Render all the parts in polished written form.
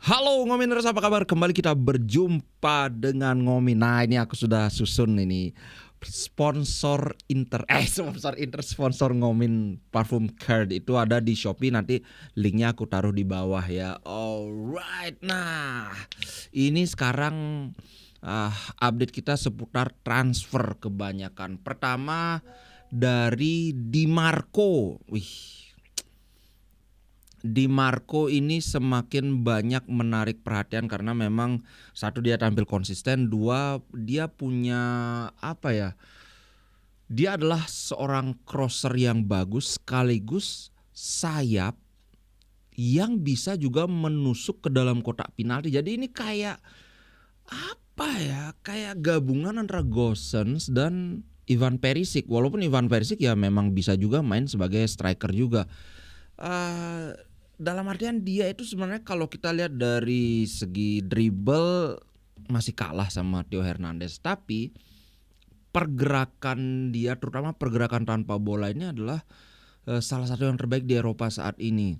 Halo Ngominers, apa kabar? Kembali kita berjumpa dengan Ngomin. Nah, ini aku sudah susun ini sponsor Ngomin Parfum Card itu ada di Shopee, nanti linknya aku taruh di bawah ya. Alright, nah ini sekarang update kita seputar transfer kebanyakan. Pertama dari Dimarco. Dimarco ini semakin banyak menarik perhatian karena memang satu dia tampil konsisten, dua dia punya apa ya? Dia adalah seorang crosser yang bagus sekaligus sayap yang bisa juga menusuk ke dalam kotak penalti. Jadi ini kayak apa ya? Kayak gabungan antara Gosens dan Ivan Perisic. Walaupun Ivan Perisic ya memang bisa juga main sebagai striker juga. Dalam artian dia itu sebenarnya kalau kita lihat dari segi dribble masih kalah sama Theo Hernandez, tapi pergerakan dia, terutama pergerakan tanpa bola ini adalah salah satu yang terbaik di Eropa saat ini.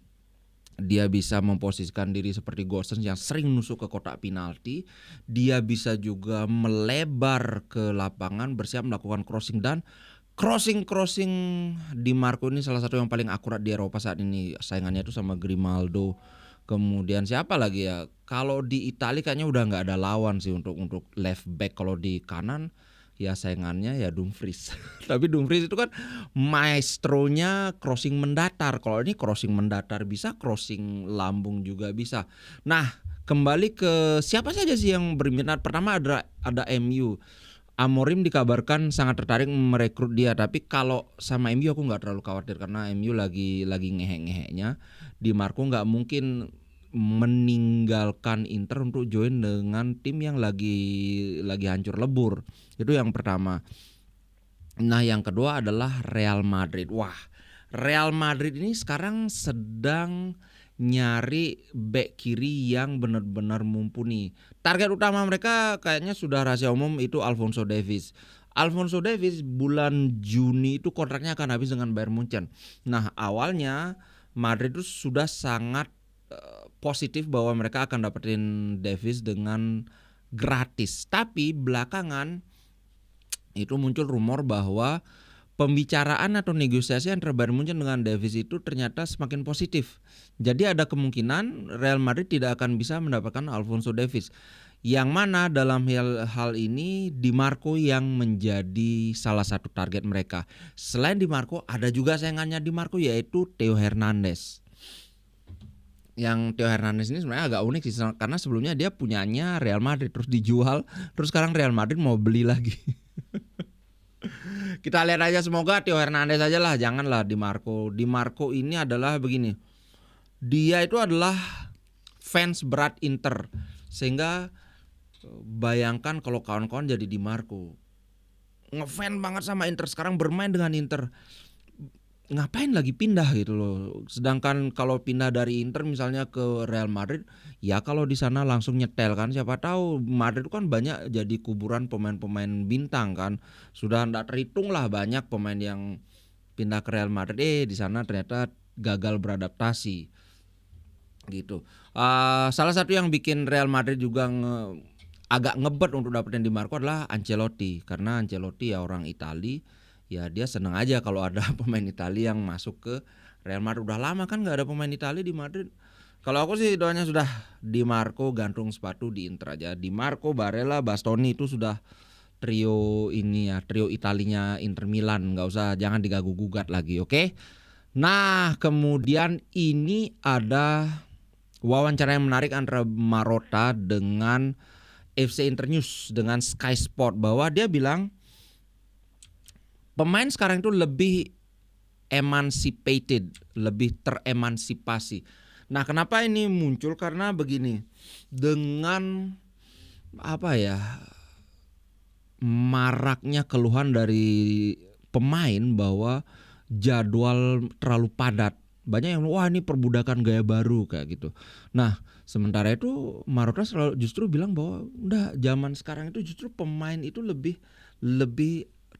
Dia bisa memposisikan diri seperti Gosens yang sering nusuk ke kotak penalti. Dia bisa juga melebar ke lapangan, bersiap melakukan crossing, dan crossing Dimarco ini salah satu yang paling akurat di Eropa saat ini. Saingannya itu sama Grimaldo. Kemudian siapa lagi ya? Kalau di Italia kayaknya udah nggak ada lawan sih untuk left back. Kalau di kanan ya saingannya ya Dumfries. Tapi Dumfries itu kan maestronya crossing mendatar. Kalau ini crossing mendatar bisa, crossing lambung juga bisa. Nah, kembali ke siapa saja sih yang berminat. Pertama ada MU. Amorim dikabarkan sangat tertarik merekrut dia, tapi kalau sama MU aku nggak terlalu khawatir karena MU lagi ngehe-ngehenya. Dimarco nggak mungkin meninggalkan Inter untuk join dengan tim yang lagi hancur lebur. Itu yang pertama. Nah, yang kedua adalah Real Madrid. Wah, Real Madrid ini sekarang sedang nyari bek kiri yang benar-benar mumpuni. Target utama mereka kayaknya sudah rahasia umum, itu Alphonso Davies. Alphonso Davies bulan Juni itu kontraknya akan habis dengan Bayern Munchen. Nah, awalnya Madrid itu sudah sangat positif bahwa mereka akan dapetin Davies dengan gratis. Tapi belakangan itu muncul rumor bahwa pembicaraan atau negosiasi antara Bayern Munchen dengan Davies itu ternyata semakin positif. Jadi ada kemungkinan Real Madrid tidak akan bisa mendapatkan Alphonso Davies. Yang mana dalam hal ini Dimarco yang menjadi salah satu target mereka. Selain Dimarco ada juga saingannya Dimarco, yaitu Theo Hernandez. Yang Theo Hernandez ini sebenarnya agak unik sih, karena sebelumnya dia punyanya Real Madrid terus dijual, terus sekarang Real Madrid mau beli lagi. Kita lihat aja, semoga Theo Hernandez aja lah, janganlah Dimarco. Dimarco ini adalah begini, dia itu adalah fans berat Inter, sehingga bayangkan kalau kawan-kawan jadi Dimarco, ngefans banget sama Inter, sekarang bermain dengan Inter, ngapain lagi pindah gitu loh. Sedangkan kalau pindah dari Inter misalnya ke Real Madrid, ya kalau di sana langsung nyetel kan, siapa tahu Madrid kan banyak jadi kuburan pemain-pemain bintang kan. Sudah enggak terhitung lah banyak pemain yang pindah ke Real Madrid, di sana ternyata gagal beradaptasi gitu. Salah satu yang bikin Real Madrid juga agak ngebet untuk dapetin Dimarco adalah Ancelotti, karena Ancelotti ya orang Itali, ya dia seneng aja kalau ada pemain Italia yang masuk ke Real Madrid. Udah lama kan nggak ada pemain Italia di Madrid. Kalau aku sih doanya sudah Dimarco gantung sepatu di Inter aja. Dimarco, Barella, Bastoni itu sudah trio ini ya, trio Italinya Inter Milan. Nggak usah, jangan diganggu gugat lagi, oke? Nah, kemudian ini ada wawancara yang menarik antara Marotta dengan FC Internews dengan Sky Sport, bahwa dia bilang pemain sekarang itu lebih emancipated, lebih teremansipasi. Nah, kenapa ini muncul? Karena begini, dengan apa ya, maraknya keluhan dari pemain bahwa jadwal terlalu padat. Banyak yang wah ini perbudakan gaya baru kayak gitu. Nah, sementara itu Marotta justru bilang bahwa udah zaman sekarang itu justru pemain itu lebih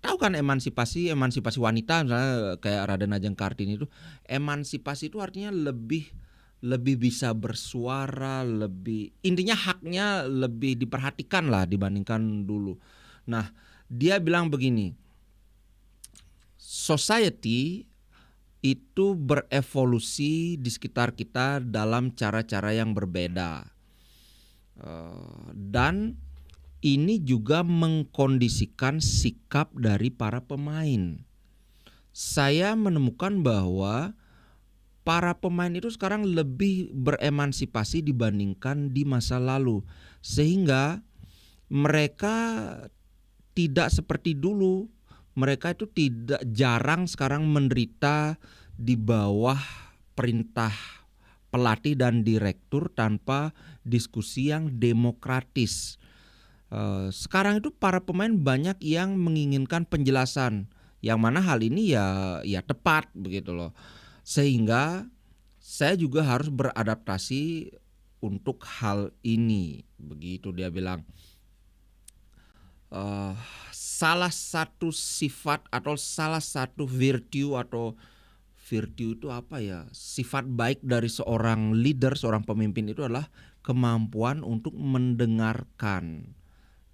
tahu kan, emansipasi wanita misalnya kayak Radena Jengkartini itu. Emansipasi itu artinya lebih lebih bisa bersuara, intinya haknya lebih diperhatikan lah dibandingkan dulu. Nah, dia bilang begini, society itu berevolusi di sekitar kita dalam cara-cara yang berbeda. Dan ini juga mengkondisikan sikap dari para pemain. Saya menemukan bahwa para pemain itu sekarang lebih beremansipasi dibandingkan di masa lalu, sehingga mereka tidak seperti dulu. Mereka itu jarang sekarang menderita di bawah perintah pelatih dan direktur tanpa diskusi yang demokratis. Sekarang itu para pemain banyak yang menginginkan penjelasan, yang mana hal ini ya tepat begitu loh. Sehingga saya juga harus beradaptasi untuk hal ini, begitu dia bilang. Salah satu sifat atau salah satu virtue itu apa ya? Sifat baik dari seorang leader, seorang pemimpin itu adalah kemampuan untuk mendengarkan.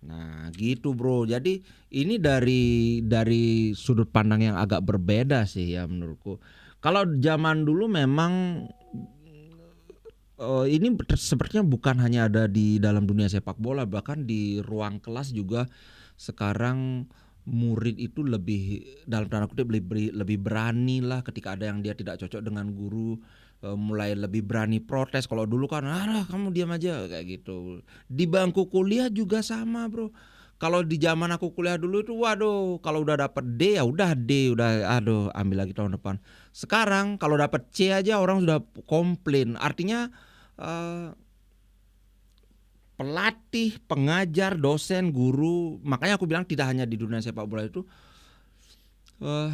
Nah, gitu bro. Jadi ini dari sudut pandang yang agak berbeda sih ya menurutku. Kalau zaman dulu memang ini sepertinya bukan hanya ada di dalam dunia sepak bola, bahkan di ruang kelas juga sekarang murid itu lebih, dalam tanda kutip, lebih berani lah ketika ada yang dia tidak cocok dengan guru, mulai lebih berani protes. Kalau dulu kan kamu diam aja kayak gitu. Di bangku kuliah juga sama bro. Kalau di zaman aku kuliah dulu itu waduh, kalau udah dapet D ya udah D, udah aduh ambil lagi tahun depan. Sekarang kalau dapet C aja orang sudah komplain. Artinya pelatih, pengajar, dosen, guru, makanya aku bilang tidak hanya di dunia sepak bola itu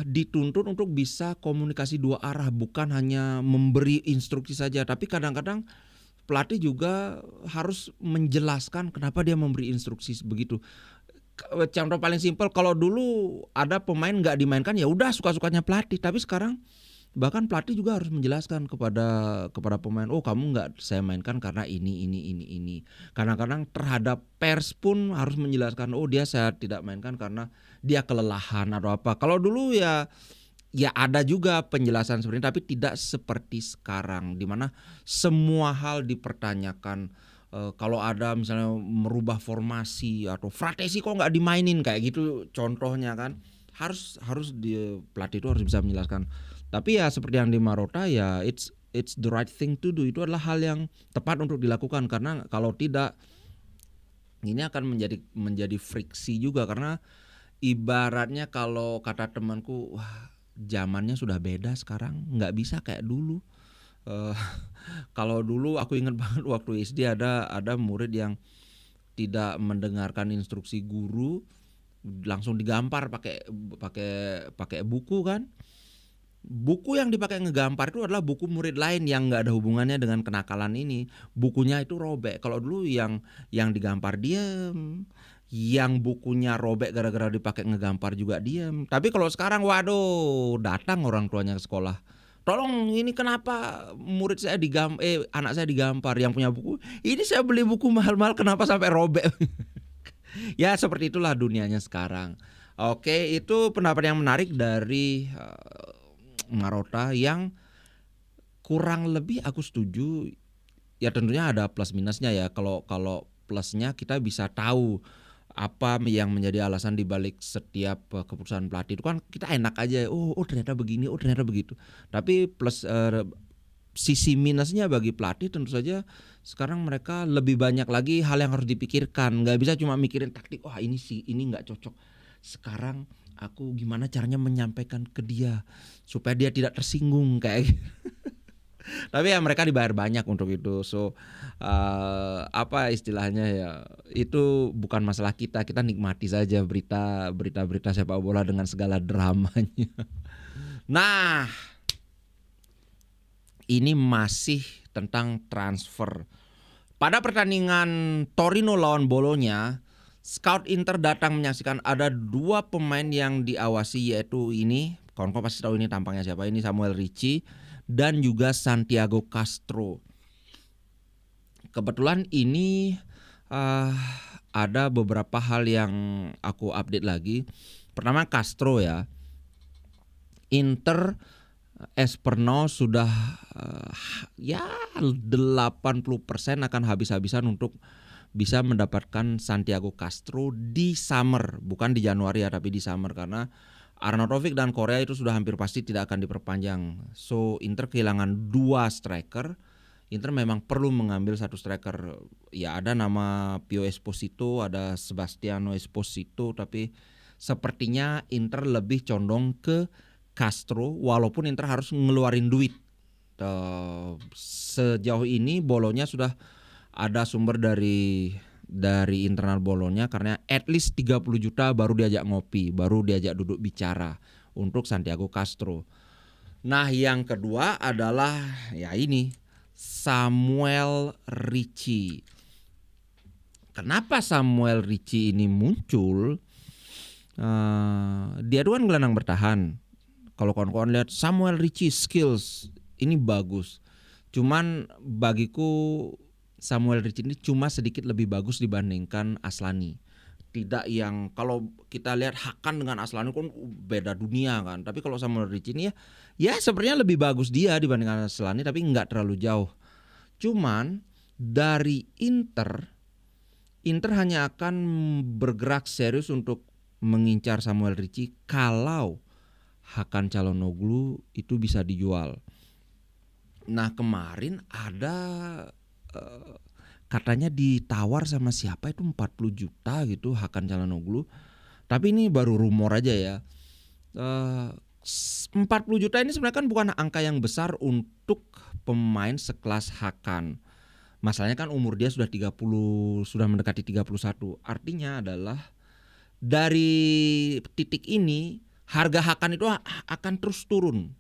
dituntut untuk bisa komunikasi dua arah, bukan hanya memberi instruksi saja, tapi kadang-kadang pelatih juga harus menjelaskan kenapa dia memberi instruksi begitu. Contoh paling simpel, kalau dulu ada pemain nggak dimainkan ya udah suka-sukanya pelatih, tapi sekarang bahkan pelatih juga harus menjelaskan kepada pemain, oh kamu nggak saya mainkan karena ini. Kadang-kadang terhadap pers pun harus menjelaskan, oh dia saya tidak mainkan karena dia kelelahan atau apa. Kalau dulu ya ada juga penjelasan seperti ini, tapi tidak seperti sekarang di mana semua hal dipertanyakan. Kalau ada misalnya merubah formasi atau fratesi kok nggak dimainin kayak gitu contohnya kan, harus pelatih itu harus bisa menjelaskan. Tapi ya seperti yang di Marotta ya it's the right thing to do, itu adalah hal yang tepat untuk dilakukan, karena kalau tidak ini akan menjadi friksi juga, karena ibaratnya kalau kata temanku, wah zamannya sudah beda sekarang, nggak bisa kayak dulu. Kalau dulu aku ingat banget waktu SD ada murid yang tidak mendengarkan instruksi guru, langsung digampar pakai buku kan. Buku yang dipakai ngegampar itu adalah buku murid lain yang nggak ada hubungannya dengan kenakalan ini. Bukunya itu robek. Kalau dulu yang digampar diem, yang bukunya robek gara-gara dipakai ngegampar juga diem. Tapi kalau sekarang waduh, datang orang tuanya ke sekolah. Tolong ini kenapa murid saya anak saya digampar, yang punya buku. Ini saya beli buku mahal-mahal kenapa sampai robek. Ya seperti itulah dunianya sekarang. Oke, itu pendapat yang menarik dari Marotta yang kurang lebih aku setuju. Ya tentunya ada plus minusnya ya. Kalau plusnya kita bisa tahu apa yang menjadi alasan dibalik setiap keputusan pelatih itu kan, kita enak aja. Oh ternyata begini, oh ternyata begitu. Tapi plus sisi minusnya bagi pelatih tentu saja sekarang mereka lebih banyak lagi hal yang harus dipikirkan. Nggak bisa cuma mikirin taktik. Wah ini nggak cocok. Sekarang aku gimana caranya menyampaikan ke dia supaya dia tidak tersinggung kayak gitu. Tapi ya mereka dibayar banyak untuk itu. So apa istilahnya ya, itu bukan masalah kita nikmati saja berita sepak bola dengan segala dramanya. Nah, ini masih tentang transfer. Pada pertandingan Torino lawan Bologna, scout Inter datang menyaksikan ada dua pemain yang diawasi, yaitu kawan-kawan pasti tahu ini tampangnya siapa, ini Samuel Ricci dan juga Santiago Castro. Kebetulan ini uh, ada beberapa hal yang aku update lagi. Pertama Castro ya. Inter Esperno sudah ya 80% akan habis-habisan untuk bisa mendapatkan Santiago Castro di summer, bukan di Januari ya, tapi di summer, karena Arnautovic dan Korea itu sudah hampir pasti tidak akan diperpanjang. So Inter kehilangan 2 striker. Inter memang perlu mengambil satu striker. Ya ada nama Pio Esposito, ada Sebastiano Esposito, tapi sepertinya Inter lebih condong ke Castro, walaupun Inter harus ngeluarin duit. Sejauh ini Bolonya sudah ada sumber dari internal Bolonya, karena at least 30 juta baru diajak ngopi, baru diajak duduk bicara untuk Santiago Castro. Nah, yang kedua adalah ya ini Samuel Ricci. Kenapa Samuel Ricci ini muncul? Dia itu kan gelandang bertahan. Kalau kawan-kawan lihat Samuel Ricci skills ini bagus. Cuman bagiku Samuel Ricci ini cuma sedikit lebih bagus dibandingkan Aslani. Tidak yang kalau kita lihat Hakan dengan Aslani kan beda dunia kan. Tapi kalau Samuel Ricci ini ya sebenarnya lebih bagus dia dibandingkan Aslani, tapi nggak terlalu jauh. Cuman dari Inter hanya akan bergerak serius untuk mengincar Samuel Ricci kalau Hakan Calhanoglu itu bisa dijual. Nah kemarin ada katanya ditawar sama siapa itu 40 juta gitu Hakan Calhanoglu. Tapi ini baru rumor aja ya. 40 juta ini sebenarnya kan bukan angka yang besar untuk pemain sekelas Hakan. Masalahnya kan umur dia sudah sudah mendekati 31. Artinya adalah dari titik ini harga Hakan itu akan terus turun.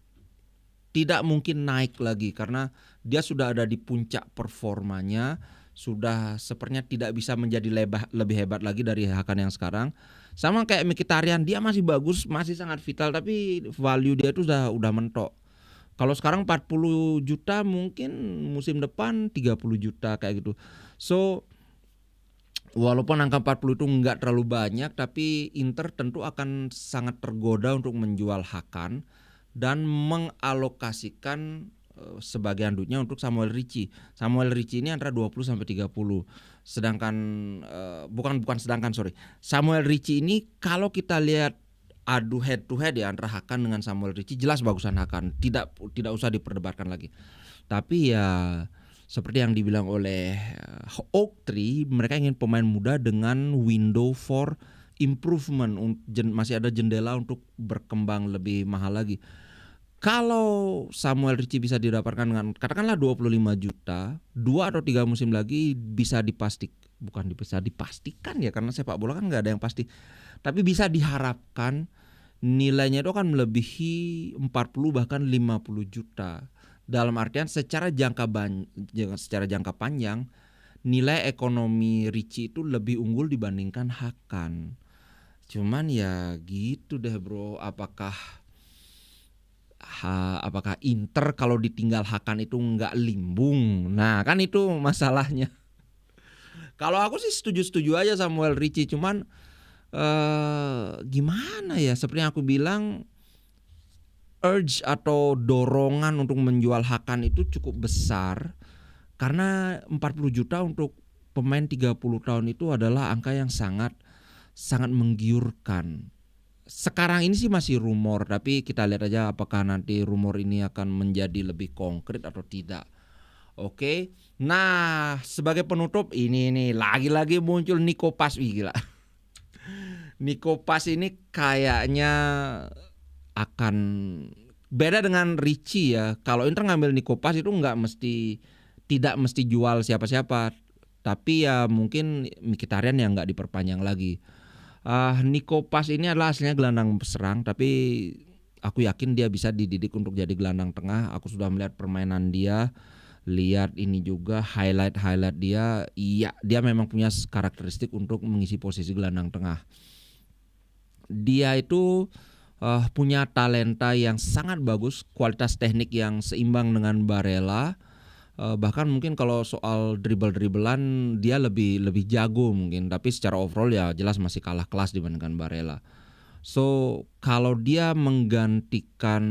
Tidak mungkin naik lagi karena dia sudah ada di puncak performanya, sudah sepertinya tidak bisa menjadi lebih hebat lagi dari Hakan yang sekarang. Sama kayak Mkhitaryan, dia masih bagus, masih sangat vital, tapi value dia itu udah mentok. Kalau sekarang 40 juta, mungkin musim depan 30 juta kayak gitu. So walaupun angka 40 itu nggak terlalu banyak, tapi Inter tentu akan sangat tergoda untuk menjual Hakan dan mengalokasikan sebagian duitnya untuk Samuel Ricci. Samuel Ricci ini antara 20 sampai 30. Sedangkan Samuel Ricci ini kalau kita lihat adu head to head ya antara Hakan dengan Samuel Ricci, jelas bagusan Hakan. Tidak usah diperdebatkan lagi. Tapi ya seperti yang dibilang oleh Oaktree, mereka ingin pemain muda dengan window for improvement, masih ada jendela untuk berkembang lebih mahal lagi. Kalau Samuel Ricci bisa didapatkan dengan katakanlah 25 juta, 2 atau 3 musim lagi bisa dipastikan ya, karena sepak bola kan nggak ada yang pasti. Tapi bisa diharapkan nilainya itu akan melebihi 40 bahkan 50 juta. Dalam artian secara jangka panjang nilai ekonomi Ricci itu lebih unggul dibandingkan Hakan. Cuman ya gitu deh bro, apakah Inter kalau ditinggal Hakan itu nggak limbung? Nah kan itu masalahnya. Kalau aku sih setuju aja Samuel Ricci, cuman gimana ya, seperti yang aku bilang, urge atau dorongan untuk menjual Hakan itu cukup besar, karena 40 juta untuk pemain 30 tahun itu adalah angka yang sangat menggiurkan. Sekarang ini sih masih rumor, tapi kita lihat aja apakah nanti rumor ini akan menjadi lebih konkret atau tidak. Oke. Nah, sebagai penutup ini lagi-lagi muncul Nico Paz. Gila. Nico Paz ini kayaknya akan beda dengan Ricci ya. Kalau Inter ngambil Nico Paz itu tidak mesti jual siapa-siapa, tapi ya mungkin Mkhitaryan yang nggak diperpanjang lagi. Nico Paz ini adalah aslinya gelandang serang, tapi aku yakin dia bisa dididik untuk jadi gelandang tengah. Aku sudah melihat permainan dia, lihat ini juga highlight dia. Iya, dia memang punya karakteristik untuk mengisi posisi gelandang tengah. Dia itu punya talenta yang sangat bagus, kualitas teknik yang seimbang dengan Barella, Bahkan mungkin kalau soal dribble-dribblean dia lebih lebih jago mungkin, tapi secara overall ya jelas masih kalah kelas dibandingkan Barella. So, kalau dia menggantikan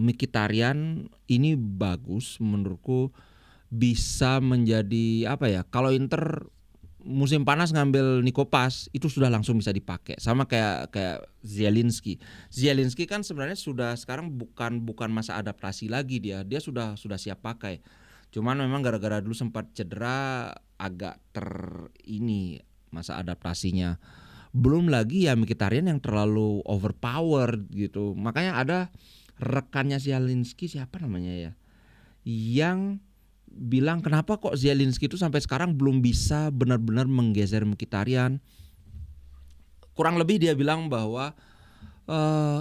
Mkhitaryan ini bagus menurutku, bisa menjadi apa ya, kalau Inter musim panas ngambil Nico Paz itu sudah langsung bisa dipakai. Sama kayak kayak Zielinski. Zielinski kan sebenarnya sudah sekarang bukan bukan masa adaptasi lagi dia. Dia sudah siap pakai. Cuman memang gara-gara dulu sempat cedera agak ini masa adaptasinya. Belum lagi ya Mkhitaryan yang terlalu overpowered gitu. Makanya ada rekannya Zielinski siapa namanya ya, yang bilang kenapa kok Zielinski itu sampai sekarang belum bisa benar-benar menggeser Mkhitaryan. Kurang lebih dia bilang bahwa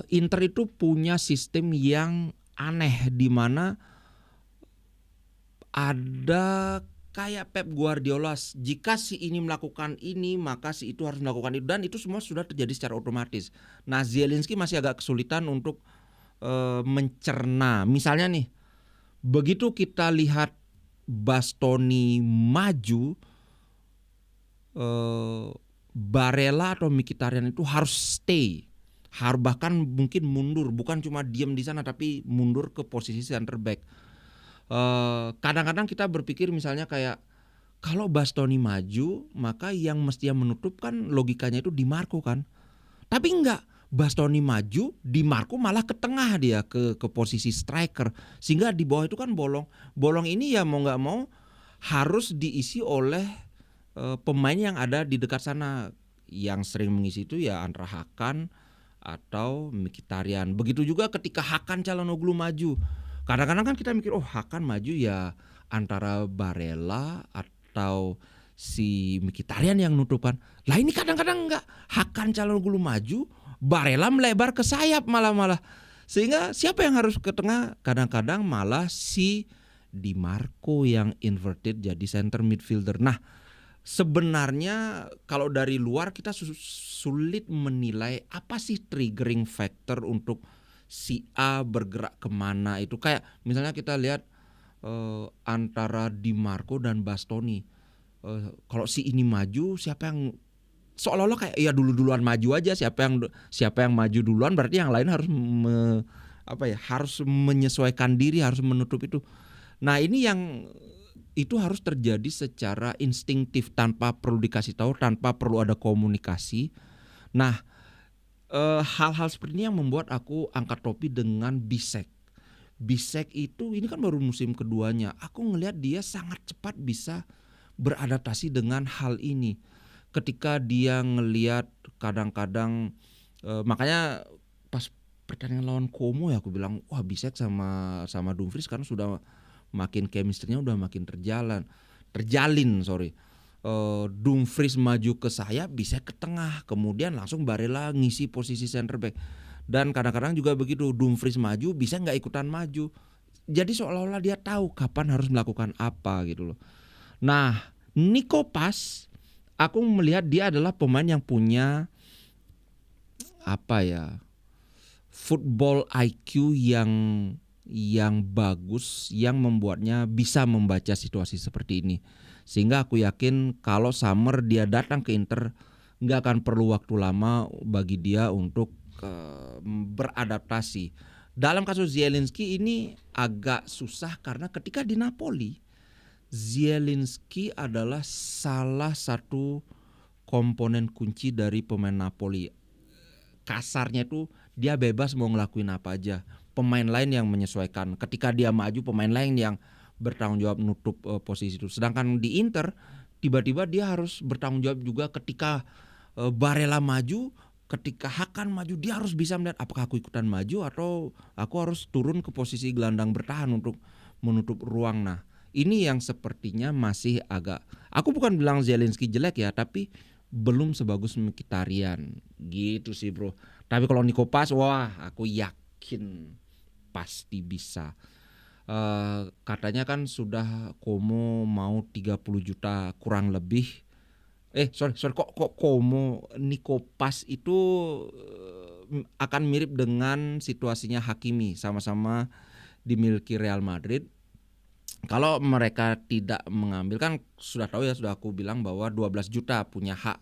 Inter itu punya sistem yang aneh di mana ada kayak Pep Guardiola, jika si ini melakukan ini maka si itu harus melakukan itu, dan itu semua sudah terjadi secara otomatis. Nah, Zielinski masih agak kesulitan untuk mencerna. Misalnya nih, begitu kita lihat Bastoni maju, Barella atau Mkhitaryan itu harus stay, bahkan mungkin mundur, bukan cuma diam di sana tapi mundur ke posisi center back. Kadang-kadang kita berpikir misalnya kayak kalau Bastoni maju maka yang mestinya menutup kan logikanya itu Di Marco kan, tapi enggak. Bastoni maju, Di Marco malah ke tengah dia ke posisi striker, sehingga di bawah itu kan bolong. Bolong ini ya mau nggak mau harus diisi oleh pemain yang ada di dekat sana. Yang sering mengisi itu ya antara Hakan atau Mkhitaryan. Begitu juga ketika Hakan Calhanoglu maju. Kadang-kadang kan kita mikir Hakan maju ya antara Barella atau si Mkhitaryan yang nutupan. Lah ini kadang-kadang enggak. Hakan Calhanoglu maju, Barella melebar ke sayap malah. Sehingga siapa yang harus ke tengah? Kadang-kadang malah si Di Marco yang inverted jadi center midfielder. Nah, sebenarnya kalau dari luar kita sulit menilai apa sih triggering factor untuk si A bergerak kemana. Itu kayak misalnya kita lihat antara Di Marco dan Bastoni. Kalau si ini maju, siapa yang seolah-olah kayak ya duluan maju aja, siapa yang maju duluan berarti yang lain harus harus menyesuaikan diri, harus menutup itu. Nah, ini yang itu harus terjadi secara instingtif tanpa perlu dikasih tahu, tanpa perlu ada komunikasi. Nah, hal-hal seperti ini yang membuat aku angkat topi dengan Bisek. Bisek itu ini kan baru musim keduanya. Aku ngelihat dia sangat cepat bisa beradaptasi dengan hal ini. Ketika dia ngelihat kadang-kadang makanya pas pertandingan lawan Como ya aku bilang wah Bisek sama Dumfries karena sudah makin chemistry-nya udah makin terjalin. Dumfries maju ke sayap, Bisek ke tengah, kemudian langsung Barella ngisi posisi center back. Dan kadang-kadang juga begitu, Dumfries maju, Bisek nggak ikutan maju. Jadi seolah-olah dia tahu kapan harus melakukan apa gitu loh. Nah, Nico Paz, aku melihat dia adalah pemain yang punya football IQ yang bagus, yang membuatnya bisa membaca situasi seperti ini. Sehingga aku yakin kalau Summer dia datang ke Inter, nggak akan perlu waktu lama bagi dia untuk beradaptasi. Dalam kasus Zielinski ini agak susah karena ketika di Napoli, Zielinski adalah salah satu komponen kunci dari pemain Napoli. Kasarnya itu dia bebas mau ngelakuin apa aja. Pemain lain yang menyesuaikan. Ketika dia maju, pemain lain yang bertanggung jawab nutup posisi itu. Sedangkan di Inter tiba-tiba dia harus bertanggung jawab juga ketika Barella maju, ketika Hakan maju, dia harus bisa melihat apakah aku ikutan maju atau aku harus turun ke posisi gelandang bertahan untuk menutup ruang. Nah, ini yang sepertinya masih agak, aku bukan bilang Zielinski jelek ya, tapi belum sebagus Mkhitaryan gitu sih bro. Tapi kalau Nico Paz, wah aku yakin pasti bisa. Katanya kan sudah Como mau 30 juta kurang lebih. Kok Como, Nico Paz itu akan mirip dengan situasinya Hakimi, sama-sama dimiliki Real Madrid. Kalau mereka tidak mengambil, kan sudah tahu ya, sudah aku bilang bahwa 12 juta punya hak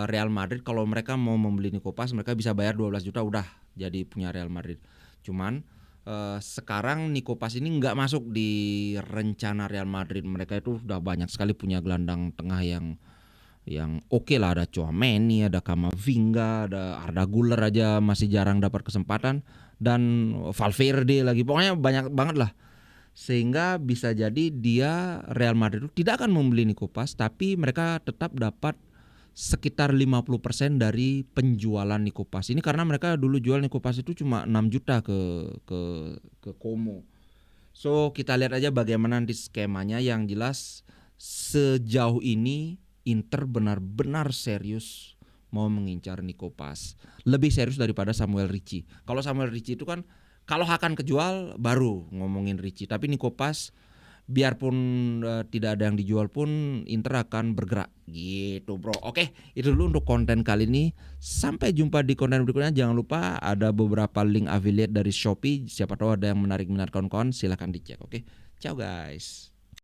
Real Madrid. Kalau mereka mau membeli Nico Paz, mereka bisa bayar 12 juta udah jadi punya Real Madrid. Cuman sekarang Nico Paz ini nggak masuk di rencana Real Madrid. Mereka itu sudah banyak sekali punya gelandang tengah yang oke lah, ada Tchouaméni, ada Camavinga, ada Arda Güler aja masih jarang dapat kesempatan, dan Valverde lagi, pokoknya banyak banget lah. Sehingga bisa jadi dia, Real Madrid itu tidak akan membeli Nico Paz, tapi mereka tetap dapat sekitar 50% dari penjualan Nico Paz ini, karena mereka dulu jual Nico Paz itu cuma 6 juta ke Como. So kita lihat aja bagaimana nanti skemanya. Yang jelas sejauh ini Inter benar-benar serius mau mengincar Nico Paz, lebih serius daripada Samuel Ricci. Kalau Samuel Ricci itu kan kalau akan kejual baru ngomongin Ricci, tapi Nico Paz biarpun tidak ada yang dijual pun Inter akan bergerak gitu bro. Oke, itu dulu untuk konten kali ini. Sampai jumpa di konten berikutnya. Jangan lupa ada beberapa link affiliate dari Shopee, siapa tahu ada yang menarik minat kawan-kawan, silahkan dicek. Oke, ciao guys.